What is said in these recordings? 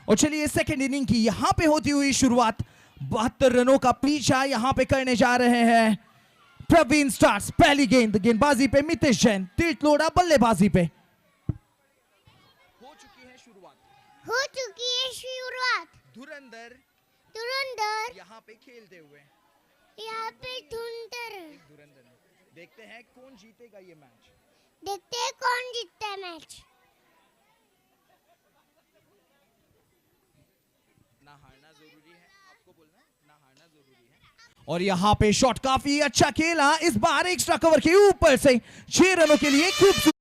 और चलिए second inning की यहां पे होती हुई शुरुआत, 72 रनों का पीछा यहां पे करने जा रहे हैं प्रवीण स्टार्स। पहली गेंदबाजी पे मितेश जैन, तीर्थ लोढ़ा बल्लेबाजी पे। हो चुकी है शुरुआत। धुरंधर यहाँ पे खेलते हुए, धुरंधर। देखते हैं कौन जीतेगा ये मैच। ना हारना जरूरी है, आपको बोलना है ना हारना जरूरी है। और यहाँ पे शॉट काफी अच्छा खेला, इस बार एक्स्ट्रा कवर के ऊपर से 6 रनों के लिए खूबसूरत।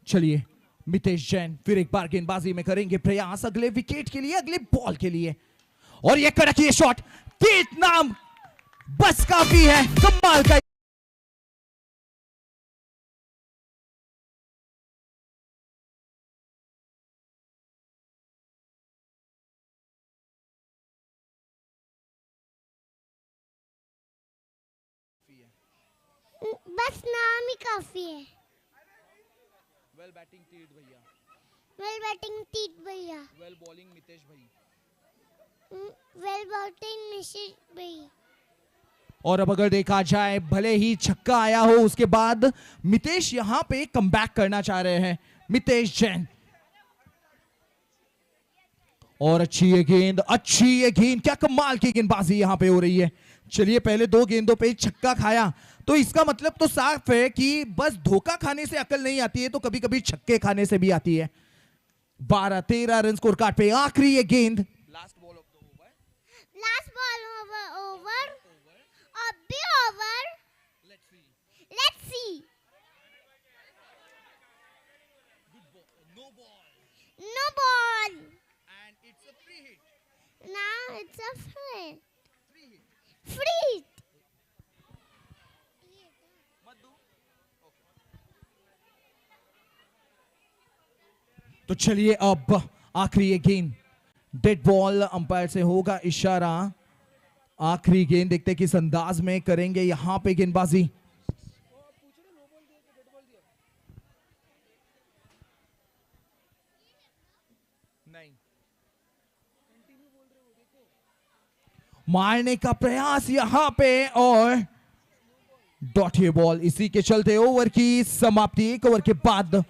चलिए मितेश जैन फिर एक बार गेंदबाजी में करेंगे प्रयास अगले विकेट के लिए, अगले बॉल के लिए। और ये कड़क ये शॉट, तीर्थ नाम बस काफी है, कमाल का। बस नाम ही काफी है। वेल बैटिंग तीर्थ भैया, वेल बॉलिंग मितेश भाई, वेल बॉलिंग निशित भाई। और अब अगर देखा जाए भले ही छक्का आया हो उसके बाद मितेश यहां पे कमबैक करना चाह रहे हैं मितेश जैन। और अच्छी ये गेंद, क्या कमाल की गेंदबाजी यहां पे हो रही है। चलिए पहले 2 गेंदों पे छक्का खाया तो इसका मतलब तो साफ है कि बस धोखा खाने से अकल नहीं आती है, तो कभी कभी छक्के खाने से भी आती है। 12-13 रन स्कोर कार्ड पे आखिरी ये गेंद, लास्ट बॉल ओवर। अब भी over. Let's see. No ball. And it's a free hit. Now it's a free hit. तो चलिए अब आखिरी ये गेंद, डेड बॉल, अंपायर से होगा इशारा। आखिरी गेंद देखते किस अंदाज में करेंगे यहां पे गेंदबाजी। नहीं, मारने का प्रयास यहां पे और डॉट ये बॉल। इसी के चलते ओवर की समाप्ति। 1 ओवर के बाद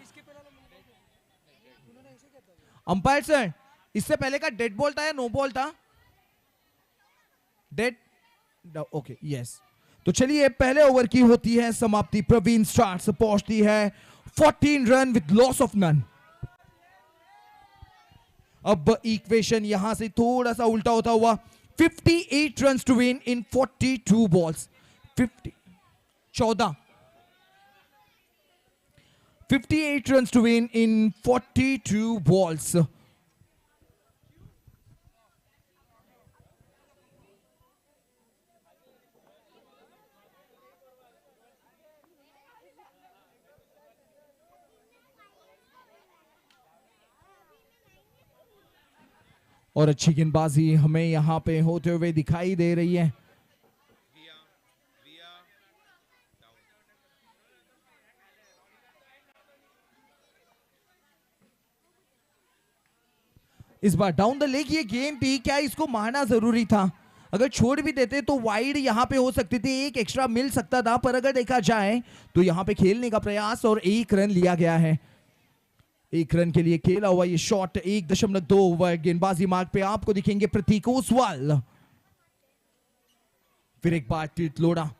अंपायर सर, इससे पहले का डेड बॉल था या नो बॉल था? Dead, okay, yes. तो चलिए पहले ओवर की होती है समाप्ति। प्रवीण स्टार्स पहुंचती है 14 run with loss of none. अब इक्वेशन यहां से थोड़ा सा उल्टा होता हुआ, 58 run to win in 42 balls. 58 runs to win in 42 balls. और अच्छी गेंदबाजी हमें यहां पे होते हुए दिखाई दे रही है। इस बार डाउन द लेग ये गेंद थी, क्या इसको मारना जरूरी था? अगर छोड़ भी देते तो वाइड यहां पे हो सकती थी, एक एक्स्ट्रा मिल सकता था, पर अगर देखा जाए तो यहां पे खेलने का प्रयास और 1 रन लिया गया है। 1 रन के लिए खेला हुआ ये शॉट। 1.2 ओवर गेंदबाजी मार्ग पे आपको दिखेंगे प्रतीक ओसवाल। फिर एक बार तीर्थ लोढ़ा,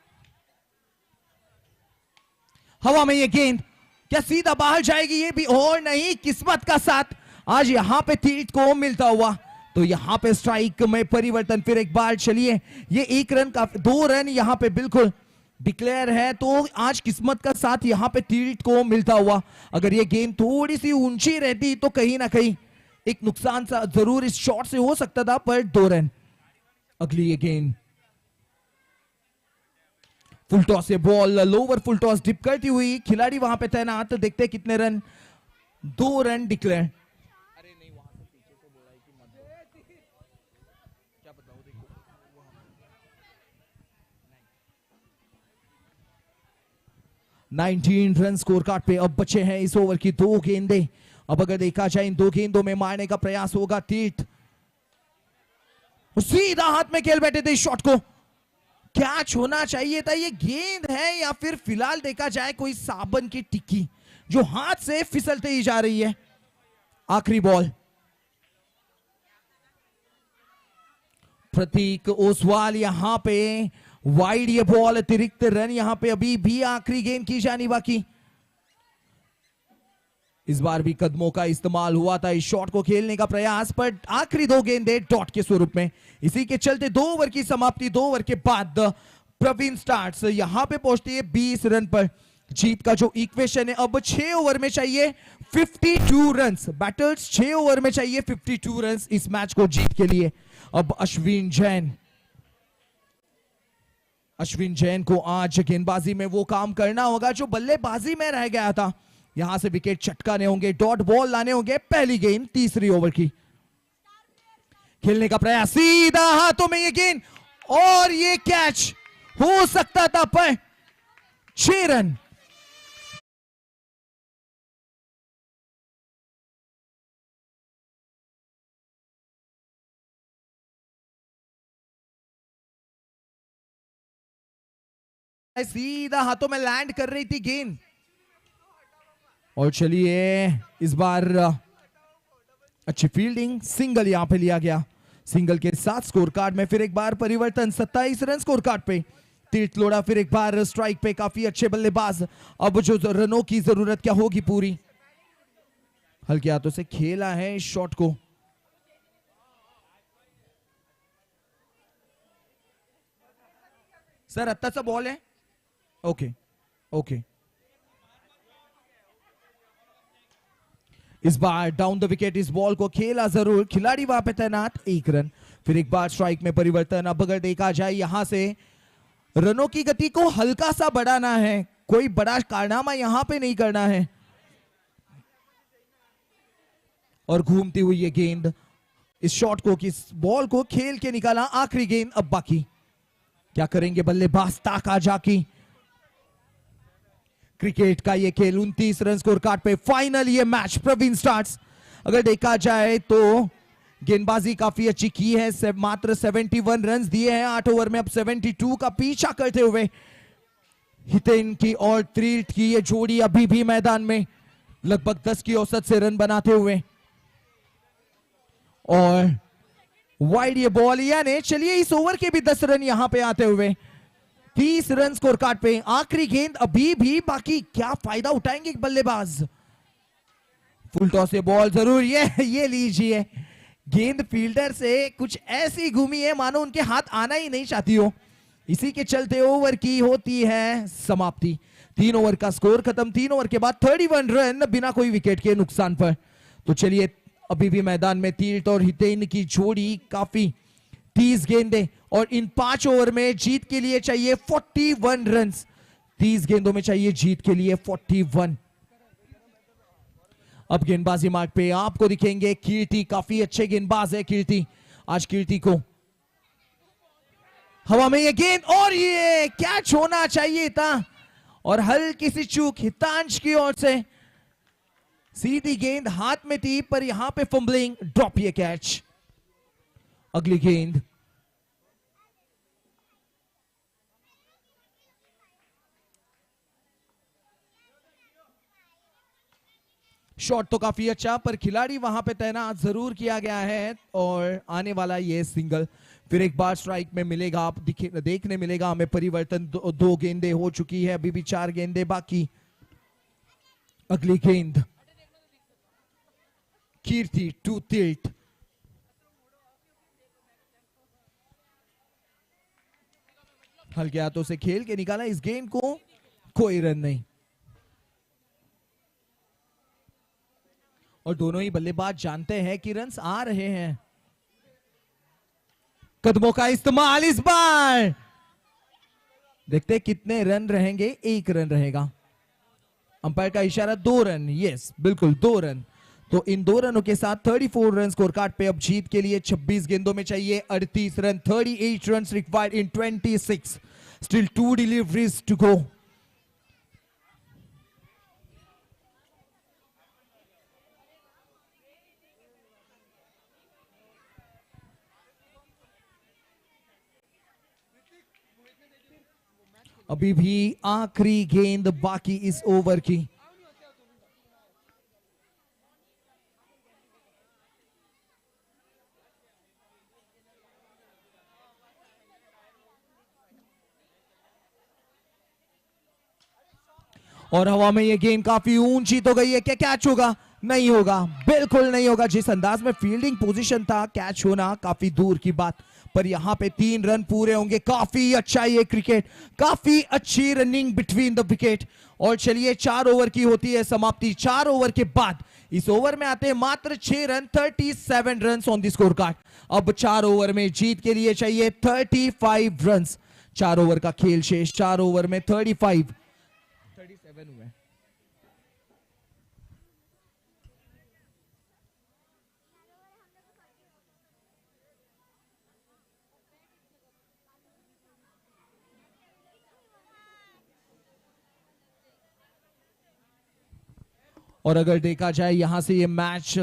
हवा में ये गेंद, क्या सीधा बाहर जाएगी? ये भी और नहीं, किस्मत का साथ आज यहां पे तीर्थ को मिलता हुआ, तो यहां पे स्ट्राइक में परिवर्तन। फिर एक बार चलिए, ये 1 रन का 2 रन यहां पे बिल्कुल डिक्लेयर है, तो आज किस्मत का साथ यहां पे तीर्थ को मिलता हुआ। अगर ये गेंद थोड़ी सी ऊंची रहती तो कहीं ना कहीं एक नुकसान सा जरूर इस शॉट से हो सकता था, पर 2 रन। अगली ये गेंद फुल टॉस से ball lower full toss dip करती हुई खिलाड़ी वहां पे तैनात, देखते हैं कितने run, 2 run declare. 19 run score card पे अब बचे हैं इस ओवर की 2 गेंदें। अब अगर देखा जाए इन 2 गेंदों में मारने का प्रयास होगा तीर्थ, सीधा हाथ में खेल बैठे थे इस शॉट को, कैच होना चाहिए था। ये गेंद है या फिर फिलहाल देखा जाए कोई साबन की टिक्की जो हाथ से फिसलते ही जा रही है। आखिरी बॉल, प्रतीक ओसवाल यहां पे वाइड, ये बॉल अतिरिक्त रन यहां पे अभी भी आखिरी गेंद की जानी बाकी। इस बार भी कदमों का इस्तेमाल हुआ था इस शॉट को खेलने का प्रयास, पर आखिरी 2 गेंदें डॉट के स्वरूप में। इसी के चलते 2 ओवर की समाप्ति, 2 ओवर के बाद प्रवीण स्टार्स यहां पे पहुंचती है 20 रन पर। जीत का जो इक्वेशन है, अब 6 ओवर में चाहिए 52 रन। बैटर्स 6 ओवर में चाहिए 52 रन इस मैच को जीत के लिए। अब अश्विन जैन को आज गेंदबाजी में वो काम करना होगा जो बल्लेबाजी में रह गया था। यहां से विकेट चटकाने होंगे, डॉट बॉल लाने होंगे। पहली गेंद तीसरी ओवर की, खेलने का प्रयास, सीधा हाथों में ये गेंद और ये कैच हो सकता था, पर 6 रन। सीधा हाथों में लैंड कर रही थी गेंद, और चलिए इस बार अच्छी फील्डिंग, सिंगल यहां पे लिया गया। सिंगल के साथ स्कोर कार्ड में फिर एक बार परिवर्तन, 27 रन स्कोर कार्ड पे। तीर्थ लोढ़ा फिर एक बार स्ट्राइक पे, काफी अच्छे बल्लेबाज। अब जो रनों की जरूरत क्या होगी पूरी, हल्के हाथों से खेला है इस शॉट को। सर अच्छा सा बॉल है, ओके। इस बार डाउन द विकेट इस बॉल को खेला जरूर, खिलाड़ी वहां पे तैनात, 1 रन। फिर एक बार स्ट्राइक में परिवर्तन। अब अगर देखा जाए यहां से रनों की गति को हल्का सा बढ़ाना है, कोई बड़ा कारनामा यहां पे नहीं करना है। और घूमती हुई ये गेंद, इस शॉट को, किस बॉल को खेल के निकाला। आखिरी गेंद अब बाकी, क्या करेंगे बल्लेबाज ताकाजाकी। क्रिकेट का ये खेल 29 रन स्कोर कार्ड पे। फाइनल ये मैच प्रवीण स्टार्स, अगर देखा जाए तो गेंदबाजी काफी अच्छी की है, मात्र 71 रन दिए हैं 8 ओवर में। अब 72 का पीछा करते हुए हितेन की और तीर्थ की ये जोड़ी अभी भी मैदान में लगभग 10 की औसत से रन बनाते हुए। और वाइड ये बॉल, यानी चलिए इस ओवर के भी 10 रन यहां पे आते हुए 30 रन स्कोर कार्ड पे। आखिरी गेंद अभी भी बाकी, क्या फायदा उठाएंगे बल्लेबाज। फुल टॉस से बॉल जरूर, ये लीजिए, गेंद फील्डर से कुछ ऐसी घूमी है मानो उनके हाथ आना ही नहीं चाहती हो। इसी के चलते ओवर की होती है समाप्ति। 3 ओवर का स्कोर खत्म, 3 ओवर के बाद 31 रन बिना कोई विकेट के नुकसान पर। तो चलिए अभी भी मैदान में तीर्थ और हितेन की जोड़ी काफी, 30 गेंदें, और इन 5 ओवर में जीत के लिए चाहिए 41 रन। 30 गेंदों में चाहिए जीत के लिए 41। अब गेंदबाजी मार्ग पे आपको दिखेंगे कीर्ति, काफी अच्छे गेंदबाज है कीर्ति। आज कीर्ति को हवा में ये गेंद, और ये कैच होना चाहिए था, और हल्की सी चूक हितांश की ओर से। सीधी गेंद हाथ में थी, पर यहां पे फंबलिंग, ड्रॉप ये कैच। अगली गेंद, शॉट तो काफी अच्छा, पर खिलाड़ी वहां पे तैनात जरूर किया गया है। और आने वाला ये सिंगल, फिर एक बार स्ट्राइक में मिलेगा, आप देखने मिलेगा हमें परिवर्तन। 2 गेंदें हो चुकी है, अभी भी 4 गेंदें बाकी। अगली गेंद, कीर्ति टू तीर्थ, हल्के हाथों से खेल के निकाला इस गेंद को, कोई रन नहीं। और दोनों ही बल्लेबाज जानते हैं कि रन्स आ रहे हैं। कदमों का इस्तेमाल, इस बार देखते हैं कितने रन रहेंगे। 1 रन रहेगा। अंपायर का इशारा 2 रन। यस बिल्कुल 2 रन। तो इन 2 रनों के साथ 34 रन स्कोर कार्ड पे। अब जीत के लिए 26 गेंदों में चाहिए 38 run. 38 run required in 26। Still 2 deliveries to go. अभी भी आखिरी गेंद बाकी इस ओवर की। और हवा में ये गेंद काफी ऊंची तो गई है। क्या कैच होगा? नहीं होगा, बिल्कुल नहीं होगा। जिस अंदाज में फील्डिंग पोजीशन था, कैच होना काफी दूर की बात। पर यहां पे 3 रन पूरे होंगे। काफी अच्छा ये क्रिकेट, काफी अच्छी रनिंग बिटवीन द विकेट। और चलिए 4 ओवर की होती है समाप्ति। 4 ओवर के बाद इस ओवर में आते हैं मात्र 6 run. 37 run on the score card. अब 4 ओवर में जीत के लिए चाहिए 35 रन। 4 ओवर का खेल शेष। 4 ओवर में 37 हुए। और अगर देखा जाए यहां से ये मैच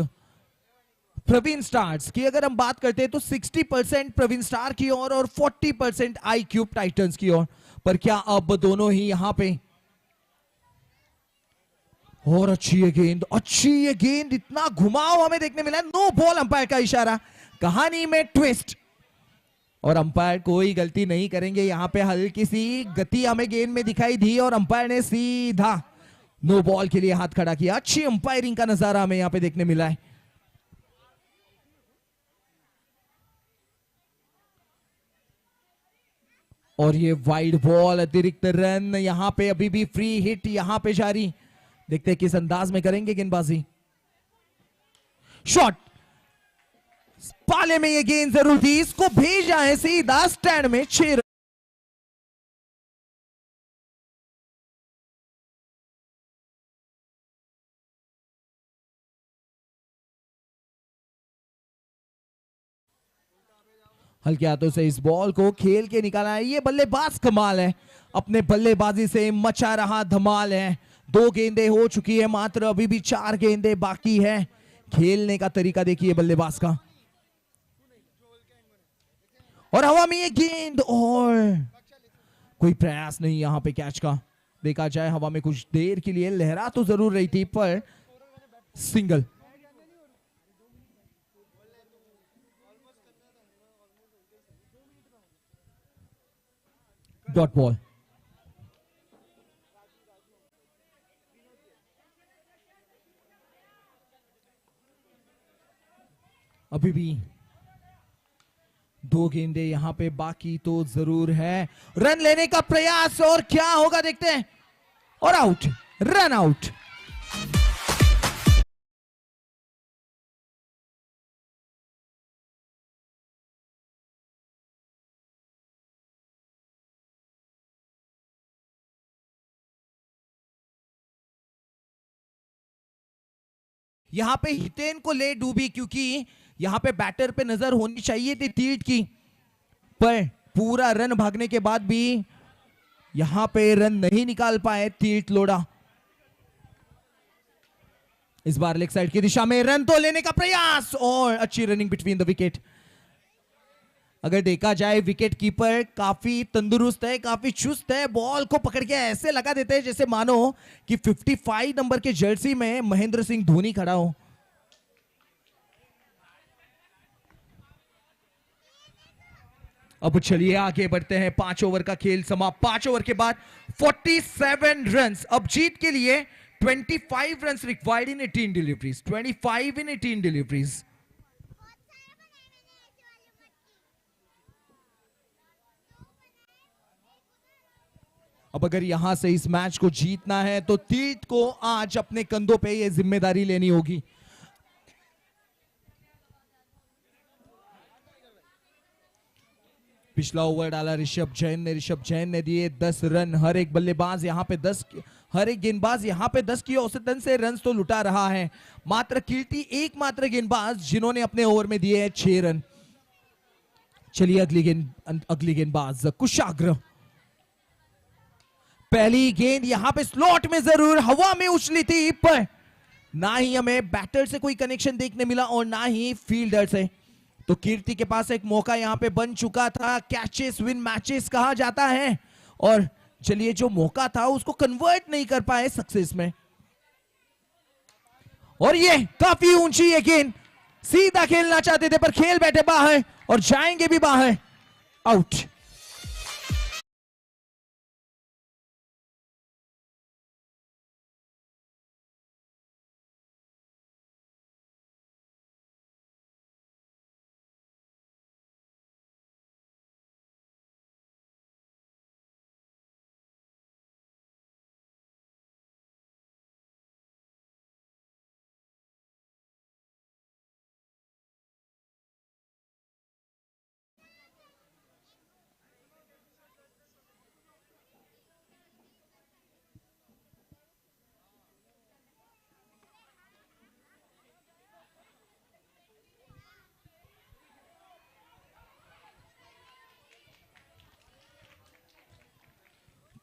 प्रवीण स्टार्स की अगर हम बात करते हैं तो 60% प्रवीण स्टार की ओर और 40% आई क्यूब टाइटंस की ओर। पर क्या अब दोनों ही यहां पे। और अच्छी ये गेंद, अच्छी ये गेंद। इतना घुमाव हमें देखने मिला है। No ball. अंपायर का इशारा। कहानी में ट्विस्ट। और अंपायर कोई गलती नहीं करेंगे। यहां पे हल्की सी गति हमें गेंद में दिखाई दी और अंपायर ने सीधा नो बॉल के लिए हाथ खड़ा किया। अच्छी अंपायरिंग का नजारा हमें यहां पे देखने मिला है। और ये वाइड बॉल, अतिरिक्त रन। यहां पे अभी भी फ्री हिट यहां पे जारी। देखते हैं किस अंदाज में करेंगे गेंदबाजी। शॉट। पाले में ये गेंद जरूर थी। इसको भेजा है सीधा स्टैंड में। 6 हल्के हाथों से इस बॉल को खेल के निकाला है। ये बल्लेबाज कमाल है। अपने बल्लेबाजी से मचा रहा धमाल है। 2 गेंदें हो चुकी है मात्र। अभी भी 4 गेंदें बाकी है। खेलने का तरीका देखिए बल्लेबाज का। और हवा में ये गेंद और कोई प्रयास नहीं यहां पे कैच का। देखा जाए हवा में कुछ देर के लिए लहरा तो जरूर रही थी पर सिंगल। Dot ball. अभी भी 2 गेंदें यहां पे बाकी तो जरूर है। रन लेने का प्रयास और क्या होगा देखते हैं। और आउट। Run out. यहां पे हितेन को ले डूबी क्योंकि यहां पे बैटर पे नजर होनी चाहिए थी तीर्थ की। पर पूरा रन भागने के बाद भी यहां पे रन नहीं निकाल पाए तीर्थ लोढ़ा। इस बार लेग साइड की दिशा में रन तो लेने का प्रयास और अच्छी रनिंग बिटवीन द विकेट। अगर देखा जाए विकेट कीपर काफी तंदुरुस्त है, काफी चुस्त है। बॉल को पकड़ के ऐसे लगा देते हैं जैसे मानो कि 55 नंबर के जर्सी में महेंद्र सिंह धोनी खड़ा हो। अब चलिए आगे बढ़ते हैं। 5 ओवर का खेल समाप्त। 5 ओवर के बाद 47 रन। अब जीत के लिए 25 रन रिक्वायर्ड इन 18 डिलीवरीज। 25 इन 18 डिलीवरीज। अब अगर यहां से इस मैच को जीतना है तो तीर्थ को आज अपने कंधों पे ये जिम्मेदारी लेनी होगी। पिछला ओवर डाला ऋषभ जैन ने दिए 10 रन। हर एक बल्लेबाज यहाँ पे 10, हर एक गेंदबाज यहाँ पे 10 की औसतन से रन तो लुटा रहा है। मात्र कीर्ति एकमात्र गेंदबाज जिन्होंने अपने ओवर में दिए 6 रन। चलिए अगली गेंदबाज कुशाग्र। पहली गेंद यहाँ पे स्लॉट में जरूर हवा में उछली थी, पर ना ही हमें बैटर से कोई कनेक्शन देखने मिला और ना ही फील्डर से। तो कीर्ति के पास एक मौका यहाँ पे बन चुका था। कैचेस विन मैचेस कहा जाता है, और चलिए जो मौका था उसको कन्वर्ट नहीं कर पाए सक्सेस में। और ये काफी ऊंची ये गेंद, सीधा खेलना चाहते थे पर खेल बैठे बाहर और जाएंगे भी बाहर, आउट।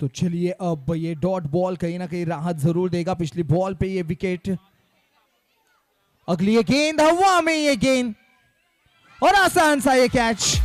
तो चलिए अब ये डॉट बॉल कहीं ना कहीं राहत जरूर देगा पिछली बॉल पे ये विकेट। अगली ये गेंद हवा में, ये गेंद और आसान सा ये कैच।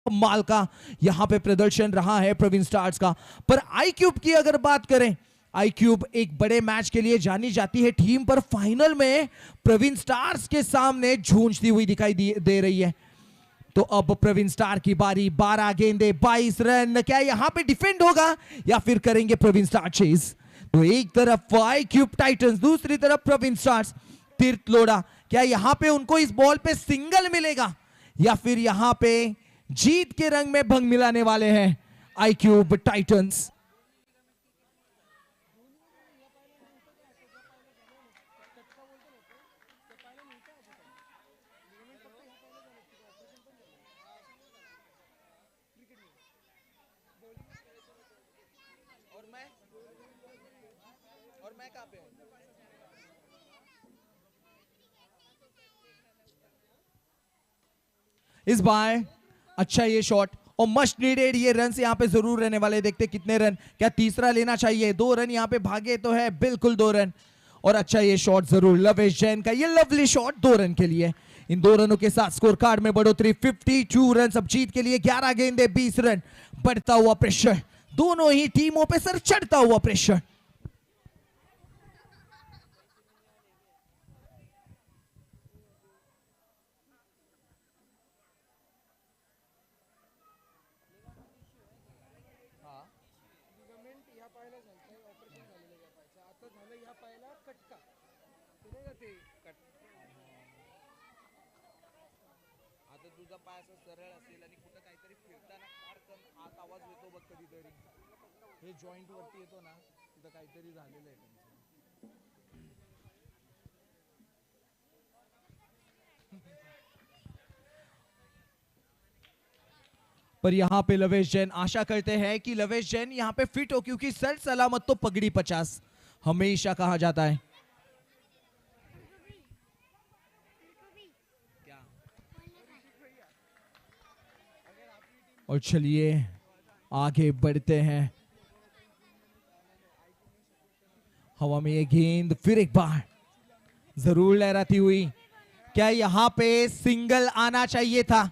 माल का यहां पे प्रदर्शन रहा है प्रवीण स्टार्स का। पर आई क्यूब की अगर बात करें, आई क्यूब एक बड़े मैच के लिए जानी जाती है टीम, पर फाइनल में प्रवीण स्टार्स के सामने झूंझती हुई दिखाई दे रही है। तो अब प्रवीण स्टार की बारी, 12 गेंदे 22 रन। क्या यहां पे डिफेंड होगा या फिर करेंगे प्रवीण स्टार चेज? तो एक तरफ आई क्यूब टाइटंस, दूसरी तरफ प्रवीण स्टार्स। तीर्थ लोढ़ा, क्या यहां पे उनको इस बॉल पे सिंगल मिलेगा या फिर यहां पे जीत के रंग में भंग मिलाने वाले हैं आई क्यूब टाइटंस? और मैं कहां पे हूं? इस बार अच्छा ये शॉट और मस्ट नीडेड ये रन यहां पे जरूर रहने वाले। देखते कितने रन, क्या तीसरा लेना चाहिए? 2 रन यहां पे भागे तो है, बिल्कुल 2 रन। और अच्छा ये शॉट जरूर लवेश जैन का, ये लवली शॉट 2 रन के लिए। इन 2 रनों के साथ स्कोर कार्ड में बढ़ोतरी 52 रन। अब जीत के लिए 11 गेंदे 20 रन। बढ़ता हुआ प्रेशर, दोनों ही टीमों पे सर चढ़ता हुआ प्रेशर। आता तुझा पाय असा सरळ असेल आणि कुठं काहीतरी फिरताना फार आत आवाज येतो बघ कधीतरी, हे जॉईंट वरती येतो ना, तिथं काहीतरी झालेलं आहे त्यांचं. पर यहाँ पे लवेश जैन आशा करते हैं कि लवेश जैन यहाँ पे फिट हो, क्योंकि सर सलामत तो पगड़ी 50 हमेशा कहा जाता है। और चलिए आगे बढ़ते हैं। हवा में ये गेंद फिर एक बार जरूर लहराती हुई। क्या यहाँ पे सिंगल आना चाहिए था?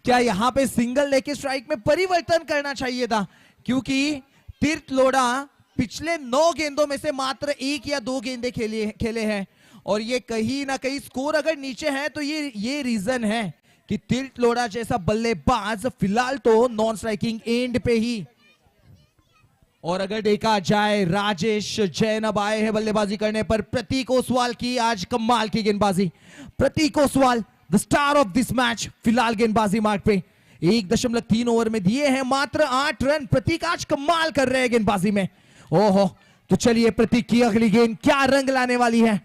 क्या यहाँ पे सिंगल लेके स्ट्राइक में परिवर्तन करना चाहिए था? क्योंकि तीर्थ लोढ़ा पिछले 9 गेंदों में से मात्र 1 या 2 गेंदे खेले हैं, और ये कहीं ना कहीं स्कोर अगर नीचे है तो ये रीजन है कि तीर्थ लोढ़ा जैसा बल्लेबाज फिलहाल तो नॉन स्ट्राइकिंग एंड पे ही। और अगर देखा जाए राजेश जैन अब आए हैं बल्लेबाजी करने पर। प्रतीक ओसवाल की आज कमाल की गेंदबाजी। Prateek Oswal the star of this match, फिलहाल गेंदबाजी मार्ग पे 1.3 ओवर में दिए हैं मात्र 8 रन। प्रतीक आज कमाल कर रहे हैं गेंदबाजी में। ओहो, तो चलिए प्रतीक की अगली गेंद क्या रंग लाने वाली है।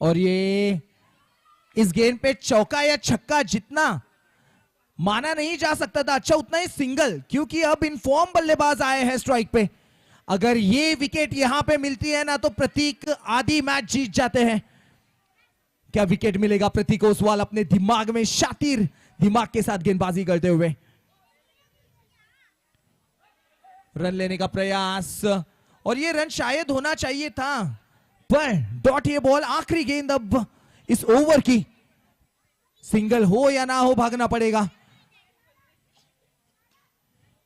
और ये इस गेंद पे चौका या छक्का जितना माना नहीं जा सकता था, अच्छा उतना ही सिंगल, क्योंकि अब इनफॉर्म बल्लेबाज आए हैं स्ट्राइक पे। अगर ये विकेट यहां पे मिलती है ना तो प्रतीक आधी मैच जीत जाते हैं। क्या विकेट मिलेगा प्रतीक ओसवाल अपने दिमाग में शातिर दिमाग के साथ गेंदबाजी करते हुए। रन लेने का प्रयास, और ये रन शायद होना चाहिए था, पर डॉट ये बॉल आखिरी गेंद अब इस ओवर की। सिंगल हो या ना हो भागना पड़ेगा।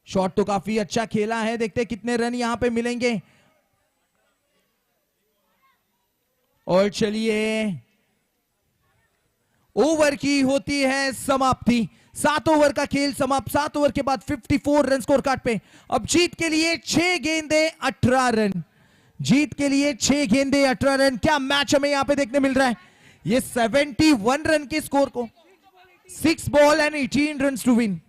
शॉट तो काफी अच्छा खेला है, देखते हैं कितने रन यहां पे मिलेंगे। और चलिए ओवर की होती है समाप्ति। 7 ओवर का खेल समाप्त। 7 ओवर के बाद 54 रन स्कोर कार्ड पे। अब जीत के लिए 6 गेंदे 18 रन। जीत के लिए 6 गेंदे 18 रन। क्या मैच हमें यहां पे देखने मिल रहा है। ये 71 रन के स्कोर को 6 ball and 18 run to win.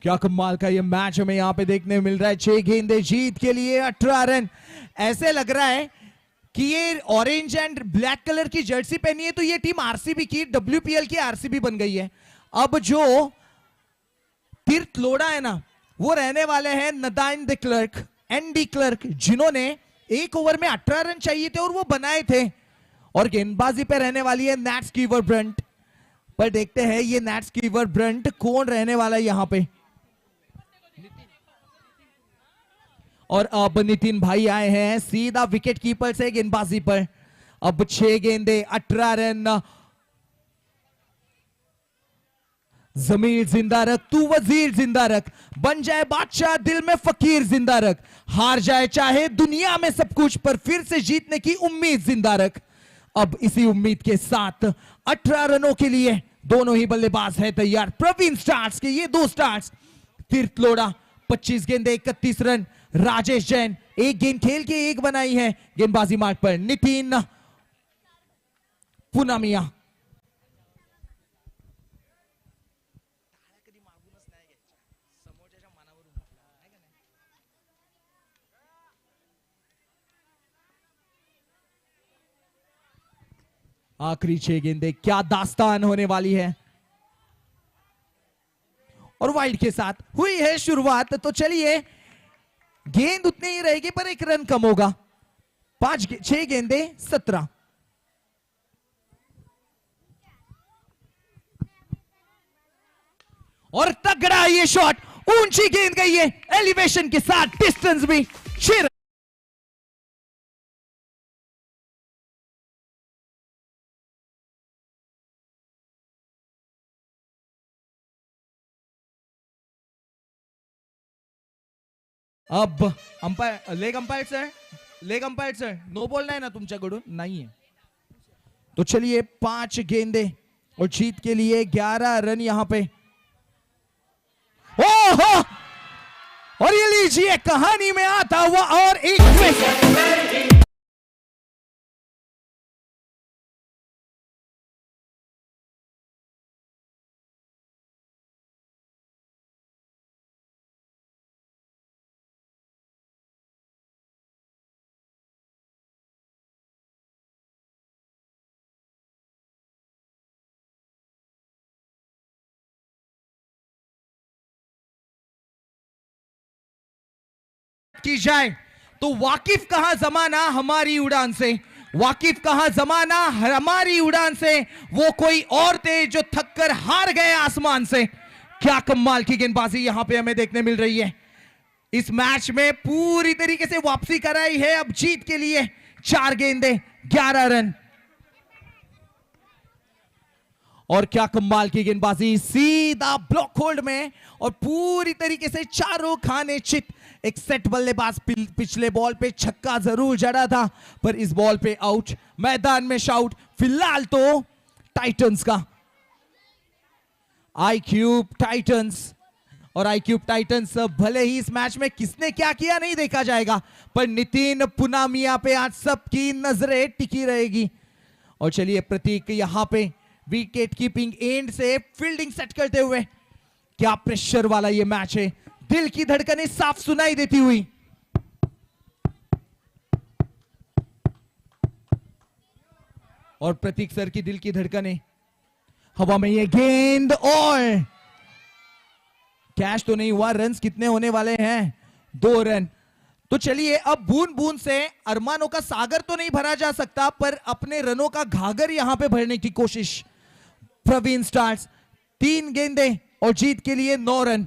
क्या कमाल का ये मैच हमें यहां पे देखने मिल रहा है। 6 गेंदे जीत के लिए 18 रन। ऐसे लग रहा है कि ये ऑरेंज एंड ब्लैक कलर की जर्सी पहनी है तो ये टीम आरसीबी की, WPL की आरसीबी बन गई है। अब जो तीर्थ लोढ़ा है ना, वो रहने वाले हैं नदाइन द क्लर्क, एनडी क्लर्क, जिन्होंने 1 ओवर में 18 रन चाहिए थे और वो बनाए थे। और गेंदबाजी पे रहने वाली है नैट स्कीवर ब्रंट। पर देखते हैं ये नैट स्कीवर ब्रंट कौन रहने वाला है यहां पे। और अब नितिन भाई आए हैं सीधा विकेट कीपर से गेंदबाजी पर। अब 6 गेंदे 18 रन। जमीर जिंदा रख, तू वजीर जिंदा रख, बन जाए बादशाह दिल में फकीर जिंदा रख, हार जाए चाहे दुनिया में सब कुछ पर फिर से जीतने की उम्मीद जिंदा रख। अब इसी उम्मीद के साथ 18 रनों के लिए दोनों ही बल्लेबाज है तैयार। प्रवीण स्टार्स के ये 2 स्टार्स। तीर्थ लोढ़ा 25 गेंदे 31 रन। राजेश जैन 1 गेंद खेल के 1 बनाई है गेंदबाजी मार्ग पर। नितिन पुनामिया आखिरी 6 गेंदे क्या दास्तान होने वाली है। और वाइड के साथ हुई है शुरुआत। तो चलिए गेंद उतनी ही रहेगी पर 1 रन कम होगा। 6 गेंदे 17। और तगड़ा ये शॉट, ऊंची गेंद गई है एलिवेशन के साथ, डिस्टेंस भी 6 रन। अब umpire, leg umpire sir no बोलना है ना तुमच्याकडून? नाहीये। तो चलिए 5 गेंदे और जीत के लिए 11 रन यहां पे। ओहो, और ये लीजिए कहानी में आता हुआ और एक ट्विस्ट। की जाए तो वाकिफ कहां जमाना हमारी उड़ान से, वाकिफ कहां जमाना हमारी उड़ान से, वो कोई और थे जो थक कर हार गए आसमान से। क्या कमाल की गेंदबाजी यहां पे हमें देखने मिल रही है। इस मैच में पूरी तरीके से वापसी कराई है अब जीत के लिए। 4 गेंदे 11 रन, और क्या कमाल की गेंदबाजी, सीधा ब्लॉक होल्ड में और पूरी तरीके से चारों खाने चित। एक सेट बल्लेबाज पिछले बॉल पे छक्का जरूर जड़ा था, पर इस बॉल पे आउट। मैदान में शाउट फिलहाल तो टाइटंस का। आई क्यूब टाइटंस, और आई क्यूब टाइटंस भले ही इस मैच में किसने क्या किया नहीं देखा जाएगा, पर नितिन पुनामिया पे आज सबकी नजरें टिकी रहेगी। और चलिए प्रतीक यहां पे विकेट कीपिंग एंड से फील्डिंग सेट करते हुए, क्या प्रेशर वाला ये मैच है। दिल की धड़कनें साफ सुनाई देती हुई। और प्रतीक सर की दिल की धड़कनें हवा में। ये गेंद और कैच तो नहीं हुआ। रन्स कितने होने वाले हैं? 2 रन। तो चलिए अब बूंद बूंद से अरमानों का सागर तो नहीं भरा जा सकता, पर अपने रनों का घाघर यहां पे भरने की कोशिश प्रवीण स्टार्स। 3 गेंदे और जीत के लिए 9 रन।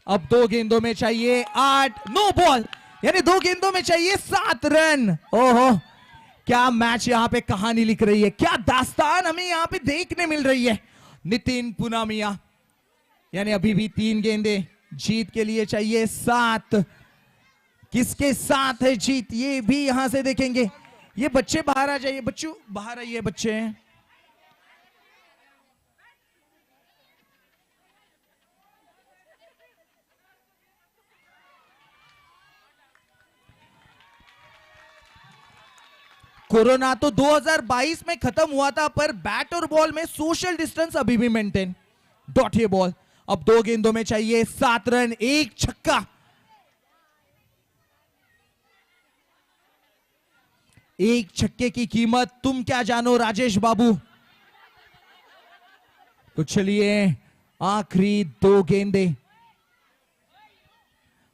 अब 2 गेंदों में चाहिए 8, नो बॉल, यानी 2 गेंदों में चाहिए 7 रन। ओहो, क्या मैच यहां पे कहानी लिख रही है, क्या दास्तान हमें यहां पे देखने मिल रही है। नितिन पुनामिया, यानी अभी भी 3 गेंदे, जीत के लिए चाहिए 7। किसके साथ है जीत, ये भी यहां से देखेंगे। ये बच्चे बाहर आ जाइए, बच्चों बाहर आइए बच्चे। कोरोना तो 2022 में खत्म हुआ था, पर बैट और बॉल में सोशल डिस्टेंस अभी भी मेंटेन। डॉट ये बॉल। अब 2 गेंदों में चाहिए 7 रन, 1 छक्का। 1 छक्के की कीमत तुम क्या जानो राजेश बाबू। तो चलिए आखिरी 2 गेंदे।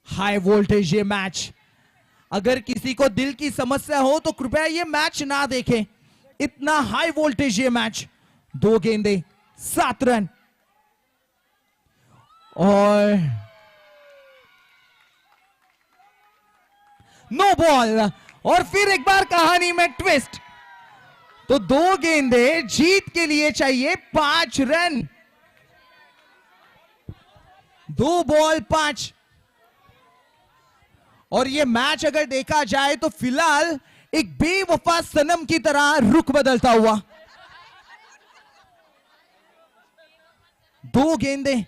हाई वोल्टेज ये मैच, अगर किसी को दिल की समस्या हो तो कृपया ये मैच ना देखें। इतना हाई वोल्टेज ये मैच। 2 गेंदे 7 रन, और नो बॉल। और फिर एक बार कहानी में ट्विस्ट। तो 2 गेंदे, जीत के लिए चाहिए 5 रन। 2 बॉल 5। और ये मैच अगर देखा जाए तो फिलहाल एक बेवफा सनम की तरह रुख बदलता हुआ। 2 गेंदे,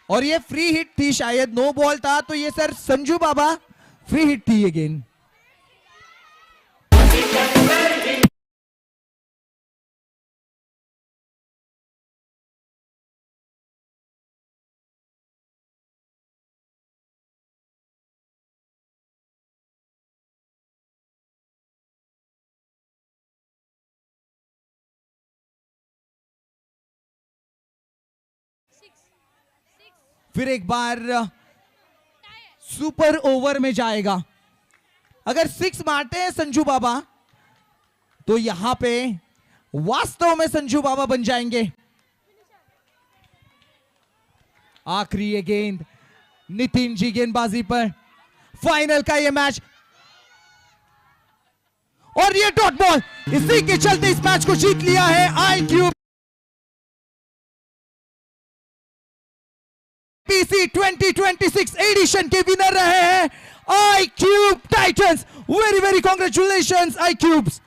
और ये फ्री हिट थी, शायद नो बॉल था। तो ये सर संजू बाबा फ्री हिट थी ये गेंद। फिर एक बार सुपर ओवर में जाएगा। अगर 6 मारते हैं संजू बाबा तो यहां पे वास्तव में संजू बाबा बन जाएंगे। आखिरी ये गेंद नितिन जी गेंदबाजी पर। फाइनल का ये मैच, और ये डॉट बॉल, इसी के चलते इस मैच को जीत लिया है आई क्यूब। इसी 2026 एडिशन के विनर रहे हैं iQube Titans। Very very congratulations iQubes।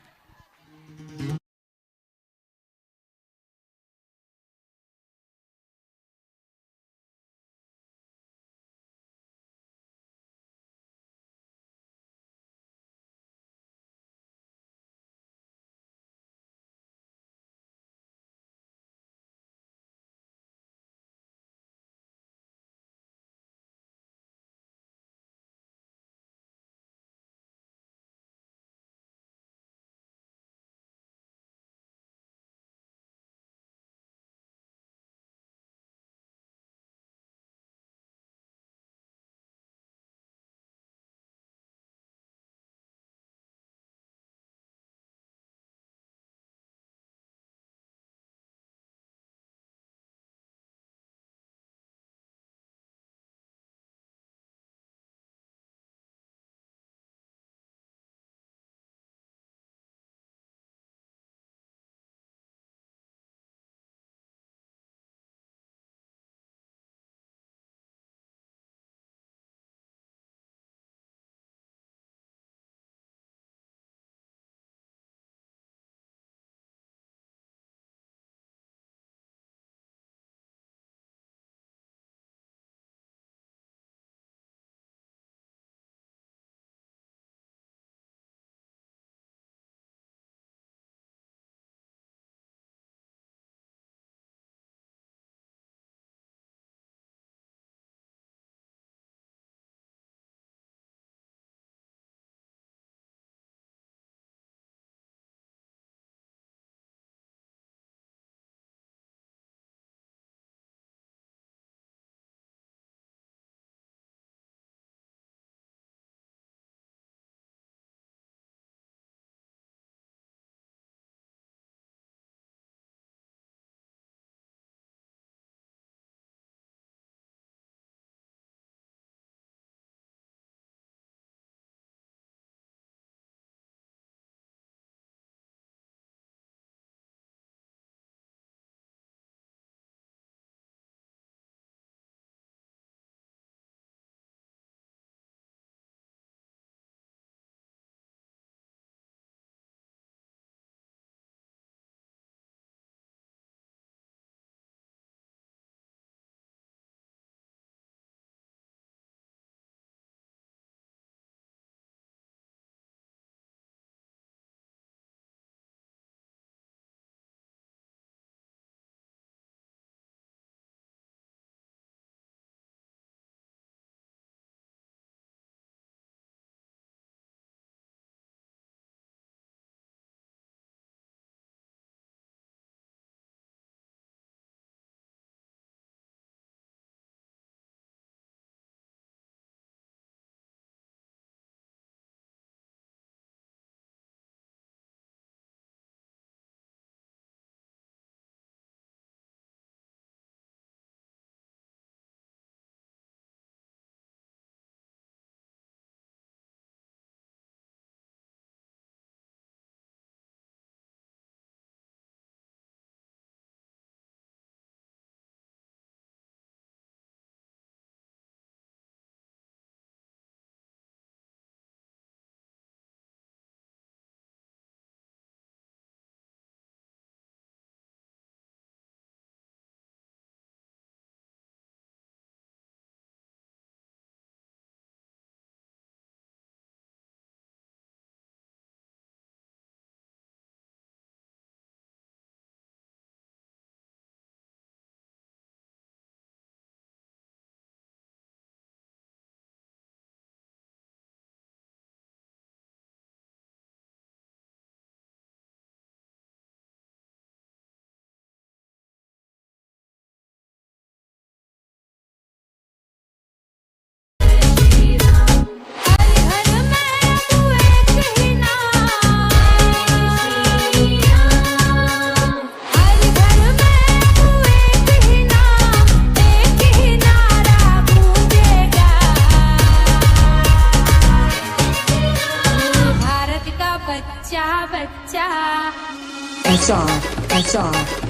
SR